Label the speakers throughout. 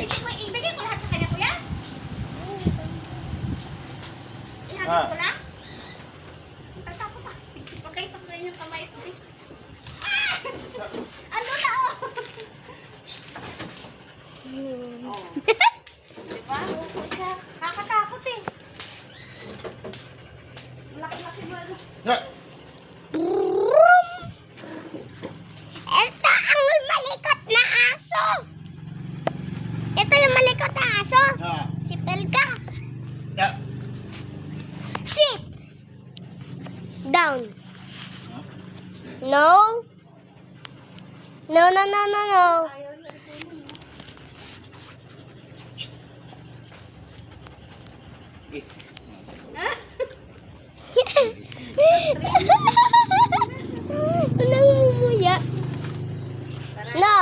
Speaker 1: Ibigay ko lahat sa kanya, kuya. Ihagis ko lang. Tatakot ah. Pagkaisak na yung kamay ko. Ah! Ano na oh? Oh. Diba? Upo siya. Nakakatakot eh. Laki-laki mo ano.
Speaker 2: Elsa, ang malikot na aso. Ito yung malikot na aso. Si Pelga. Sit. Down. No. No, no, no, no, no.
Speaker 1: Ayaw na ito mo.
Speaker 2: Nangunguya. No.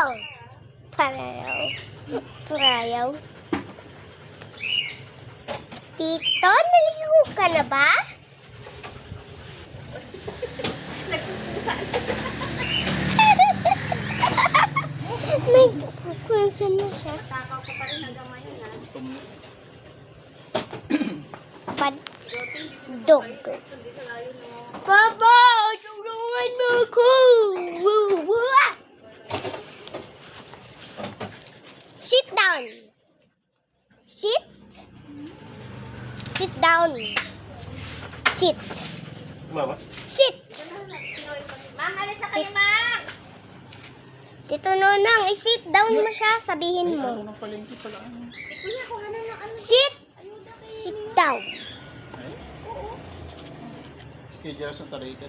Speaker 2: Parayaw. Parayaw. Tito, naligo ka na ba?
Speaker 1: Nagpupusa.
Speaker 2: Nagpupusa na siya.
Speaker 1: Takaw ko pa rin hanggang ngayon ha.
Speaker 2: Dog.
Speaker 1: Hindi sa layo mo.
Speaker 2: Papa, tulungan mo ako. Sit down. Sit. Sit down. Sit.
Speaker 3: Mama?
Speaker 2: Sit.
Speaker 1: Mang, alis na kayo, Mang!
Speaker 2: Tito Nonang, i-sit down mo siya. Sabihin mo.
Speaker 3: Ano ng palengke pala?
Speaker 1: Kuya, kuha na ng ano.
Speaker 2: Sit. Sit down.
Speaker 3: Kaya dyan sa tarikat.